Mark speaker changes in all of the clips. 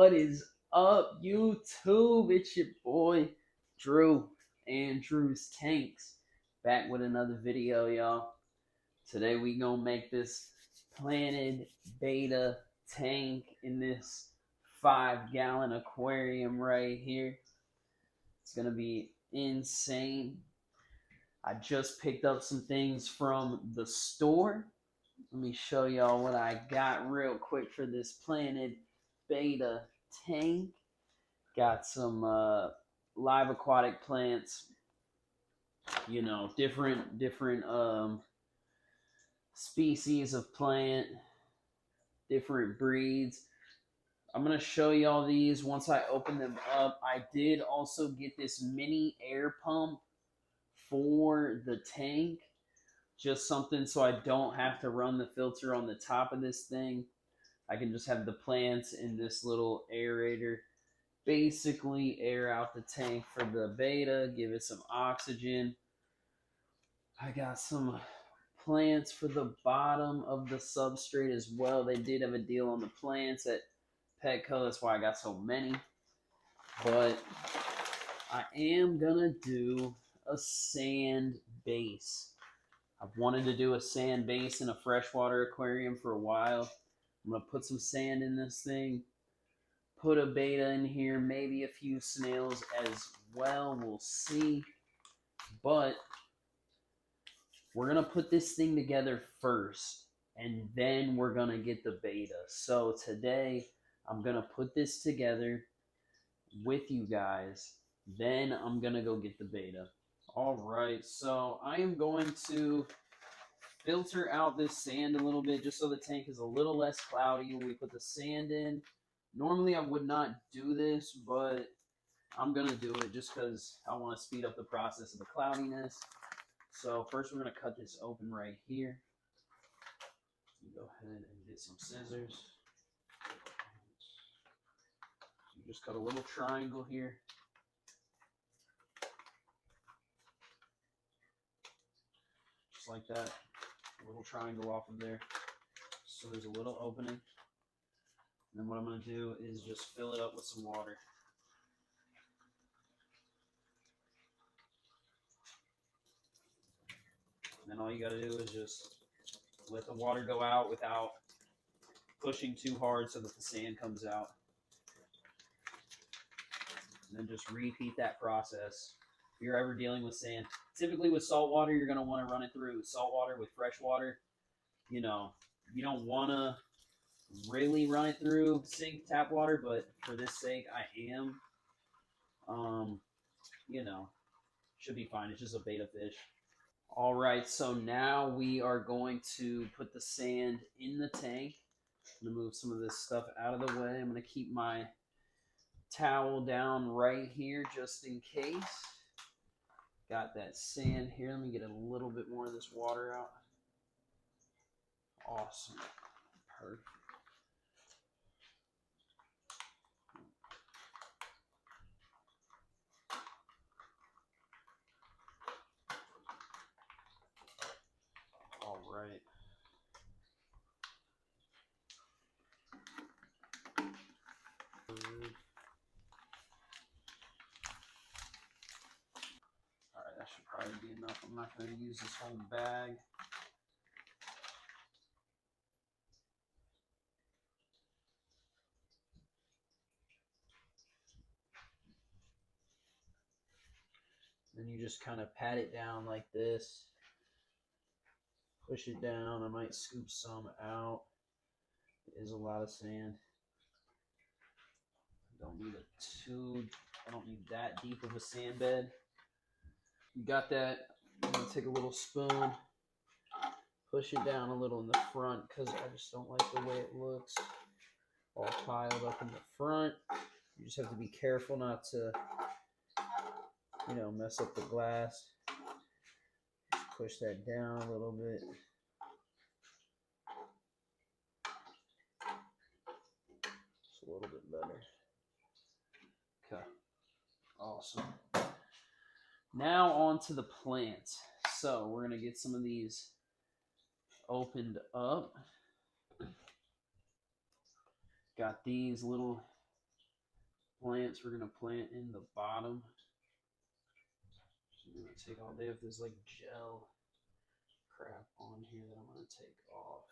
Speaker 1: What is up, YouTube? It's your boy, Drew, Andrew's Tanks, back with another video, y'all. Today we gonna make this planted beta tank in this 5-gallon aquarium right here. It's gonna be insane. I just picked up some things from the store. Let me show y'all what I got real quick for this planted beta tank. Got some live aquatic plants, you know, different species of plant, different breeds. I'm gonna show y'all these once I open them up. I did also get this mini air pump for the tank, just something so I don't have to run the filter on the top of this thing. I can just have the plants in this little aerator basically air out the tank for the beta, give it some oxygen. I got some plants for the bottom of the substrate as well. They did have a deal on the plants at Petco, that's why I got so many. But I am gonna do a sand base. I've wanted to do a sand base in a freshwater aquarium for a while. I'm gonna put some sand in this thing, put a beta in here, maybe a few snails as well. We'll see. But we're going to put this thing together first, and then we're going to get the beta. So today, I'm going to put this together with you guys. Then I'm going to go get the beta. All right, so I am going to filter out this sand a little bit just so the tank is a little less cloudy when we put the sand in. Normally I would not do this, but I'm going to do it just because I want to speed up the process of the cloudiness. So first we're going to cut this open right here. Go ahead and get some scissors. You just cut a little triangle here. Just like that. A little triangle off of there. So there's a little opening. And then what I'm going to do is just fill it up with some water. And then all you got to do is just let the water go out without pushing too hard so that the sand comes out. And then just repeat that process. If you're ever dealing with sand, typically with salt water, you're going to want to run it through. Salt water with fresh water, you know, you don't want to really run it through sink tap water, but for this sake I am. You know, should be fine. It's just a beta fish. All right, so now we are going to put the sand in the tank. I'm gonna move some of this stuff out of the way. I'm gonna keep my towel down right here just in case. Got that sand here. Let me get a little bit more of this water out. Awesome. Perfect. All right. All right, that should probably be enough. I'm not going to use this whole bag. Then you just kind of pat it down like this. Push it down. I might scoop some out. It is a lot of sand. I don't need that deep of a sand bed. You got that. I'm gonna take a little spoon, push it down a little in the front because I just don't like the way it looks all piled up in the front. You just have to be careful not to, you know, mess up the glass. Just push that down a little bit. Just a little bit better. Okay, awesome. Now on to the plants. So we're gonna get some of these opened up. Got these little plants we're gonna plant in the bottom. So I'm gonna take all they have this like gel crap on here that I'm gonna take off.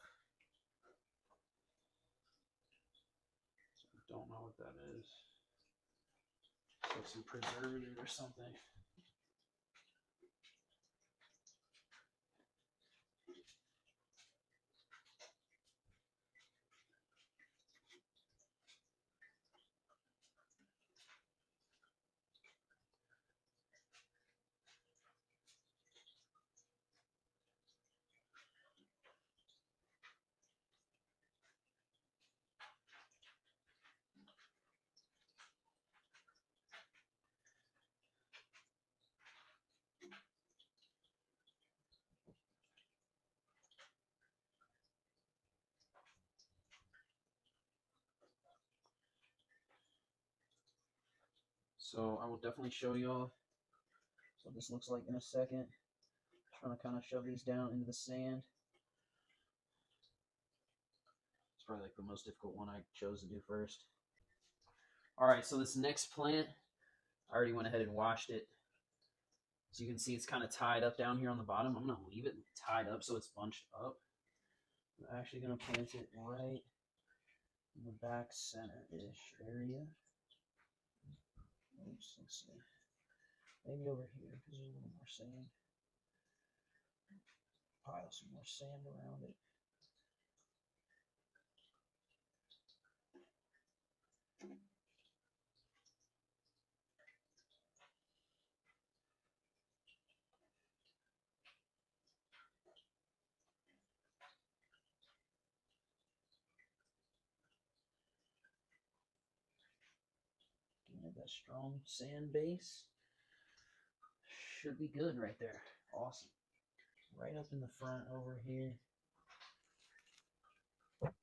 Speaker 1: So I don't know what that is. It's like some preservative or something. So I will definitely show y'all what this looks like in a second. Trying to kind of shove these down into the sand. It's probably like the most difficult one I chose to do first. Alright, so this next plant, I already went ahead and washed it. So you can see it's kind of tied up down here on the bottom. I'm going to leave it tied up so it's bunched up. I'm actually going to plant it right in the back center-ish area. Oops, let's see. Maybe over here because there's a little more sand. Pile some more sand around it. That strong sand base should be good right there. Awesome. Right up in the front over here. Kind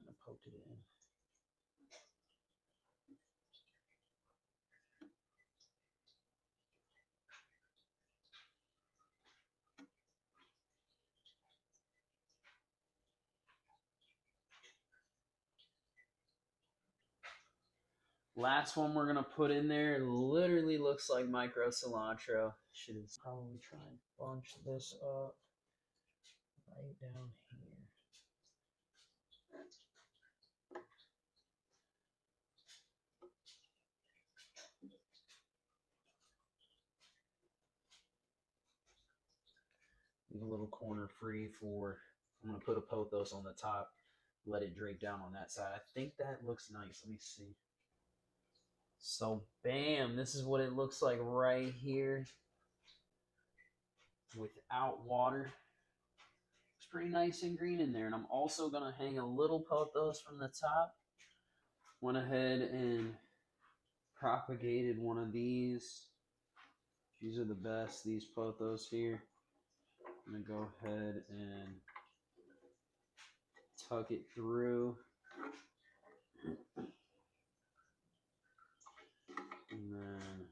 Speaker 1: of poked it in. Last one we're gonna put in there literally looks like micro cilantro. Should probably try and bunch this up right down here. Leave a little corner free for, I'm gonna put a pothos on the top, let it drape down on that side. I think that looks nice. Let me see. So bam, this is what it looks like right here without water. It's pretty nice and green in there. And I'm also gonna hang a little pothos from the top. Went ahead and propagated one of these. These are the best, these pothos here. I'm gonna go ahead and tuck it through. And then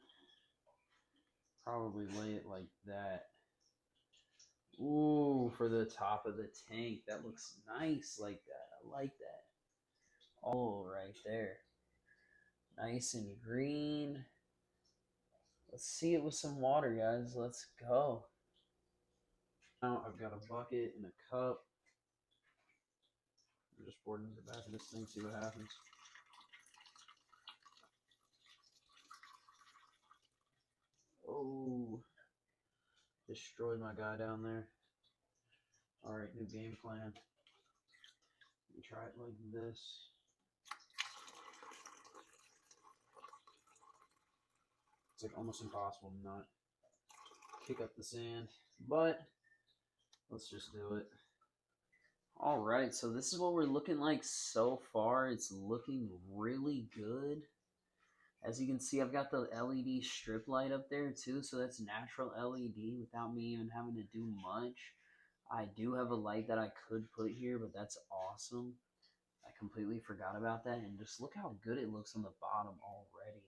Speaker 1: probably lay it like that. Ooh, for the top of the tank. That looks nice like that. I like that. Oh, right there. Nice and green. Let's see it with some water, guys. Let's go. Now I've got a bucket and a cup. I'm just pouring into the back of this thing, see what happens. Oh, destroyed my guy down there. Alright, new game plan. Let me try it like this. It's like almost impossible to not kick up the sand, but let's just do it. Alright, so this is what we're looking like so far. It's looking really good. As you can see, I've got the LED strip light up there too, so that's natural LED without me even having to do much. I do have a light that I could put here, but that's awesome. I completely forgot about that, and just look how good it looks on the bottom already.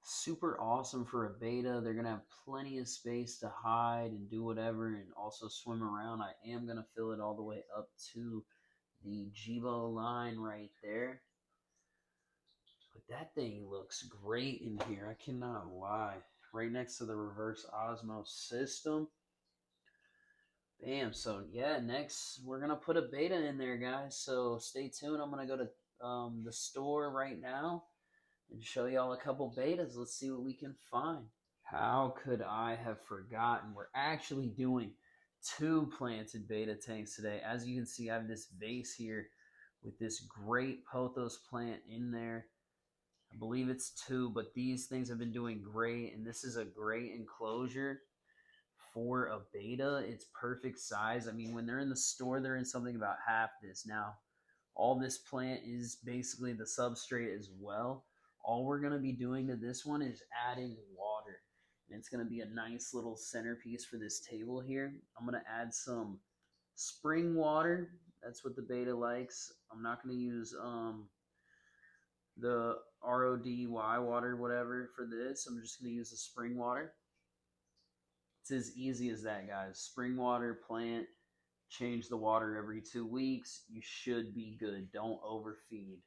Speaker 1: super awesome for a beta. They're gonna have plenty of space to hide and do whatever and also swim around. I am gonna fill it all the way up to the Jibo line right there. But that thing looks great in here. I cannot lie. Right next to the reverse osmo system. Bam. So yeah, next we're gonna put a beta in there, guys. So stay tuned. I'm gonna go to the store right now and show y'all a couple betas. Let's see what we can find. How could I have forgotten? We're actually doing 2 planted beta tanks today. As you can see, I have this vase here with this great pothos plant in there. I believe it's 2, but these things have been doing great, and this is a great enclosure for a beta. It's perfect size. I mean, when they're in the store, they're in something about half this. Now, all this plant is basically the substrate as well. All we're going to be doing to this one is adding water. And it's going to be a nice little centerpiece for this table here. I'm going to add some spring water. That's what the beta likes. I'm not going to use the RODY water, whatever, for this. I'm just going to use the spring water. It's as easy as that, guys. Spring water, plant, change the water every 2 weeks. You should be good. Don't overfeed.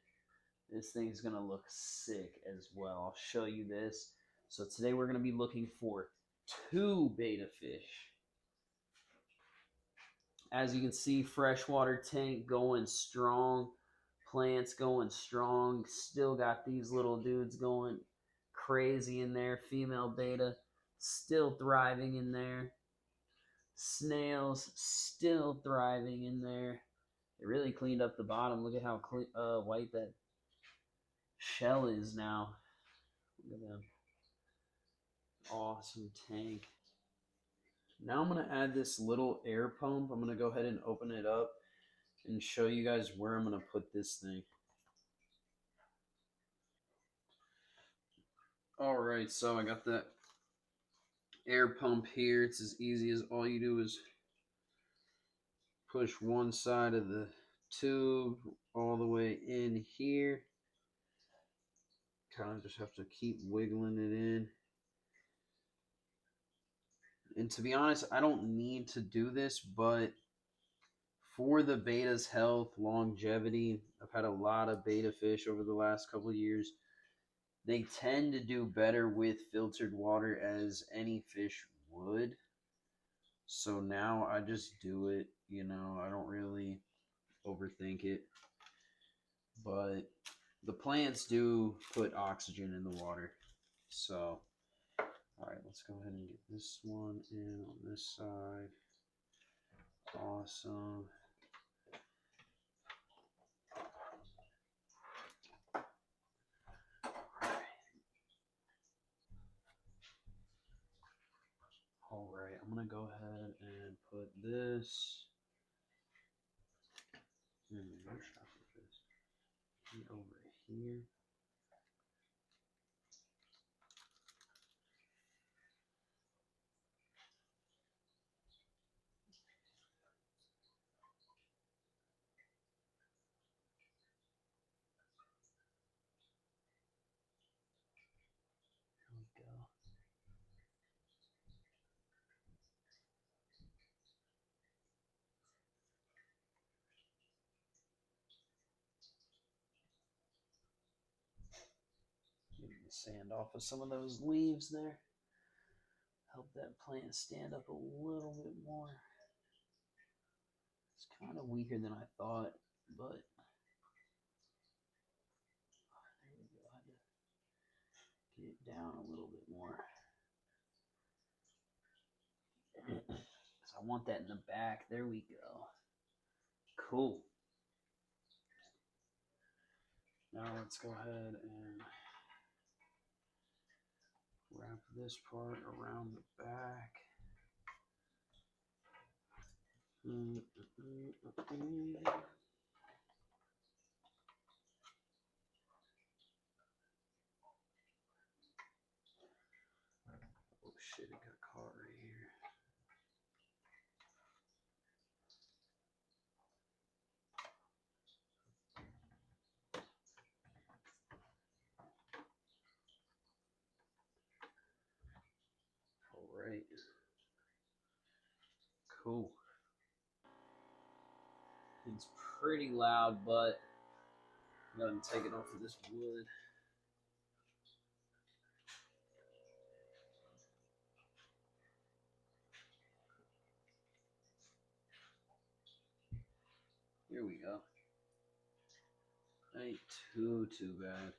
Speaker 1: This thing's going to look sick as well. I'll show you this. So today we're going to be looking for 2 betta fish. As you can see, freshwater tank going strong. Plants going strong. Still got these little dudes going crazy in there. Female beta still thriving in there. Snails still thriving in there. It really cleaned up the bottom. Look at how white that shell is now. Look at them. Awesome tank. Now I'm going to add this little air pump. I'm going to go ahead and open it up and show you guys where I'm going to put this thing. Alright, so I got that air pump here. It's as easy as all you do is push one side of the tube all the way in here. Kind of just have to keep wiggling it in. And to be honest, I don't need to do this, but for the beta's health, longevity, I've had a lot of betta fish over the last couple of years. They tend to do better with filtered water, as any fish would. So now I just do it, you know, I don't really overthink it. But the plants do put oxygen in the water. So, alright, let's go ahead and get this one in on this side. Awesome. Alright, I'm going to go ahead and put this over here. There we go. Get the sand off of some of those leaves there. Help that plant stand up a little bit more. It's kind of weaker than I thought, but there we go. I had to get it down a little bit more. So I want that in the back. There we go. Cool. Now let's go ahead and wrap this part around the back. Oh shit, it got caught right here. right. Cool. It's pretty loud, but I'm going to take it off of this wood. Here we go. Ain't too bad.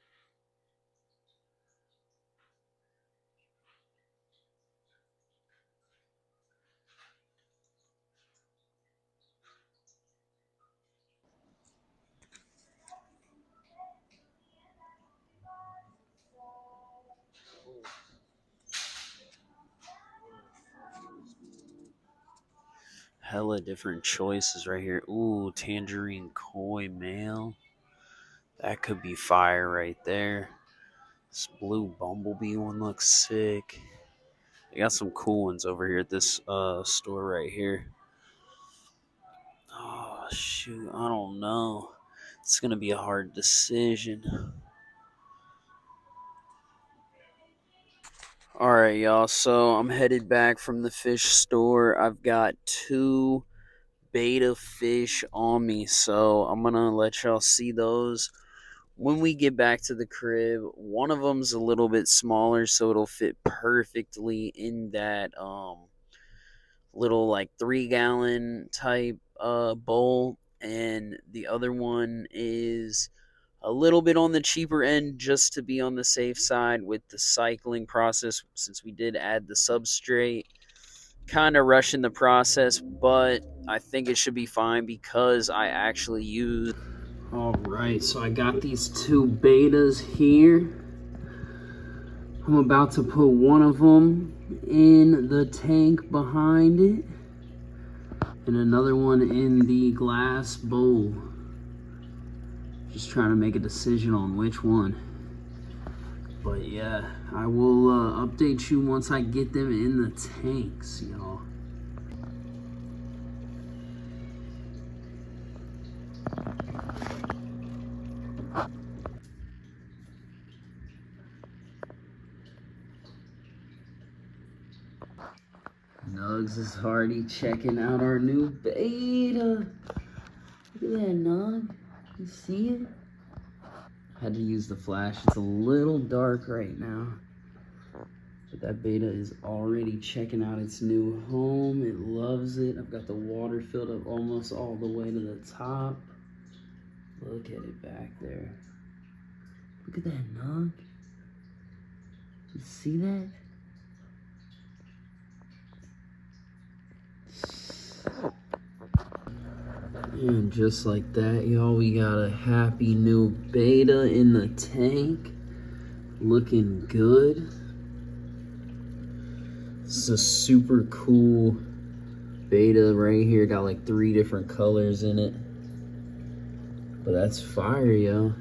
Speaker 1: Hella different choices right here. Ooh, tangerine koi male. That could be fire right there. This blue bumblebee one looks sick. They got some cool ones over here at this store right here. Oh shoot, I don't know. It's gonna be a hard decision. All right, y'all. So I'm headed back from the fish store. I've got 2 Betta Fish on me, so I'm gonna let y'all see those when we get back to the crib. One of them's a little bit smaller, so it'll fit perfectly in that little like 3-gallon type bowl, and the other one is a little bit on the cheaper end just to be on the safe side with the cycling process, since we did add the substrate. Kind of rushing the process, but I think it should be fine because I actually use. All right, so I got these 2 Bettas here. I'm about to put one of them in the tank behind it and another one in the glass bowl. Just trying to make a decision on which one. But yeah, I will update you once I get them in the tanks, y'all. Nugs is already checking out our new Betta. Look at that, Nug. You see it? Had to use the flash. It's a little dark right now. But that Betta is already checking out its new home. It loves it. I've got the water filled up almost all the way to the top. Look at it back there. Look at that, Nug. You see that? And just like that, y'all, we got a happy new Betta in the tank. Looking good. This is a super cool Betta right here. Got like 3 different colors in it. But that's fire, yo.